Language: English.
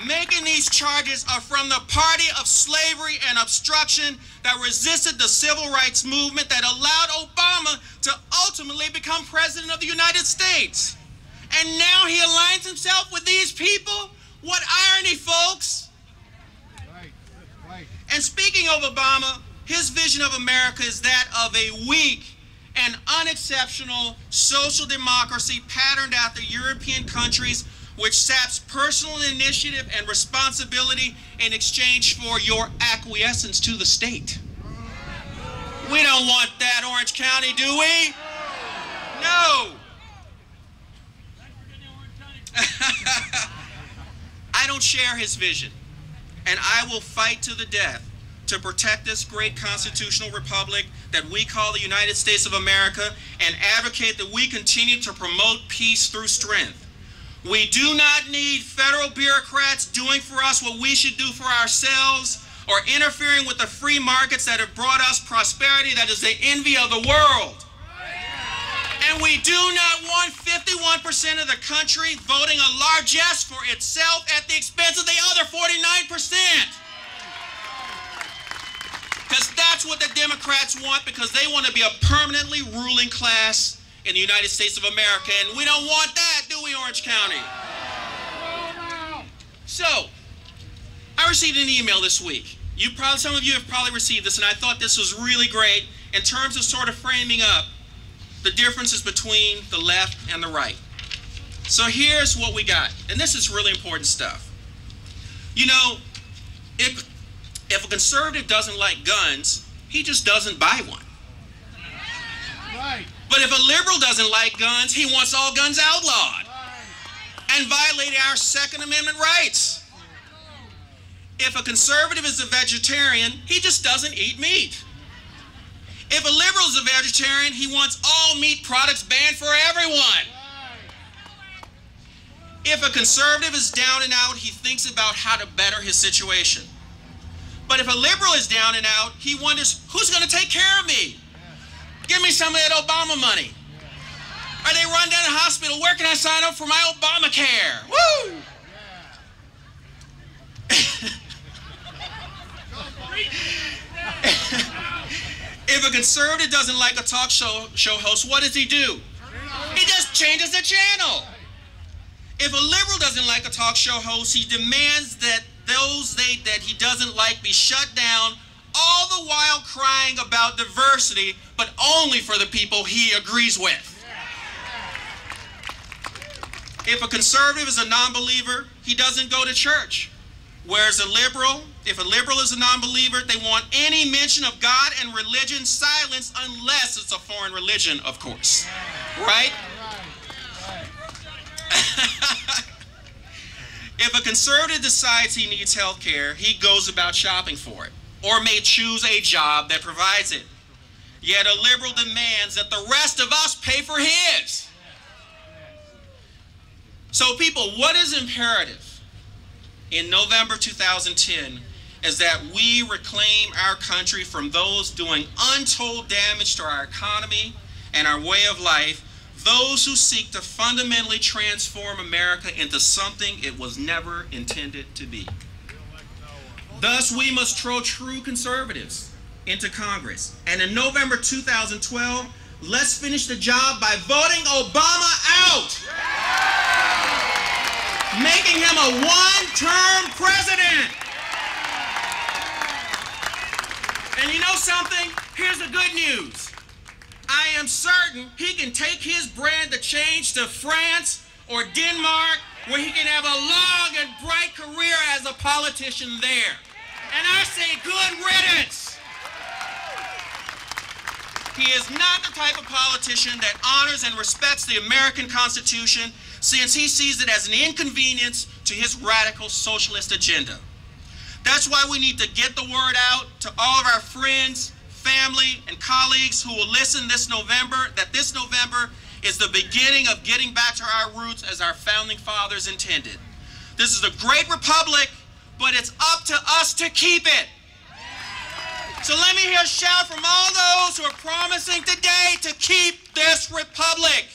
making these charges are from the party of slavery and obstruction that resisted the civil rights movement that allowed Obama to ultimately become president of the United States. And now he aligns himself with these people? What irony, folks. Right. And speaking of Obama, his vision of America is that of a weak and unexceptional social democracy patterned after European countries, which saps personal initiative and responsibility in exchange for your acquiescence to the state. We don't want that, Orange County, do we? No. I don't share his vision, and I will fight to the death to protect this great constitutional republic that we call the United States of America and advocate that we continue to promote peace through strength. We do not need federal bureaucrats doing for us what we should do for ourselves or interfering with the free markets that have brought us prosperity that is the envy of the world. And we do not want 51% of the country voting a largesse for itself at the expense of the other 49%. Because that's what the Democrats want, because they want to be a permanently ruling class in the United States of America. And we don't want that, do we, Orange County? So, I received an email this week. Some of you have probably received this, and I thought this was really great in terms of sort of framing up the differences between the left and the right. So here's what we got, and this is really important stuff. You know, if a conservative doesn't like guns, he just doesn't buy one. Right. But if a liberal doesn't like guns, he wants all guns outlawed and violating our Second Amendment rights. If a conservative is a vegetarian, he just doesn't eat meat. If a liberal is a vegetarian, he wants all meat products banned for everyone. If a conservative is down and out, he thinks about how to better his situation. But if a liberal is down and out, he wonders, who's going to take care of me? Give me some of that Obama money. Or they run down to the hospital, where can I sign up for my Obamacare? Woo! If a conservative doesn't like a talk show host, what does he do? He just changes the channel. If a liberal doesn't like a talk show host, he demands that those that he doesn't like be shut down, all the while crying about diversity, but only for the people he agrees with. If a conservative is a non-believer, he doesn't go to church. Whereas if a liberal is a non-believer, they want any mention of God and religion silenced unless it's a foreign religion, of course. Right? If a conservative decides he needs health care, he goes about shopping for it, or may choose a job that provides it. Yet a liberal demands that the rest of us pay for his. So people, what is imperative in November 2010 is that we reclaim our country from those doing untold damage to our economy and our way of life, those who seek to fundamentally transform America into something it was never intended to be. Thus, we must throw true conservatives into Congress. And in November 2012, let's finish the job by voting Obama out. Making him a one-term president. And you know something? Here's the good news. I am certain he can take his brand of change to France or Denmark, where he can have a long and bright career as a politician there. And I say good riddance. He is not the type of politician that honors and respects the American Constitution, since he sees it as an inconvenience to his radical socialist agenda. That's why we need to get the word out to all of our friends, family, and colleagues who will listen this November, that this November is the beginning of getting back to our roots as our founding fathers intended. This is a great republic, but it's up to us to keep it. So let me hear a shout from all those who are promising today to keep this republic.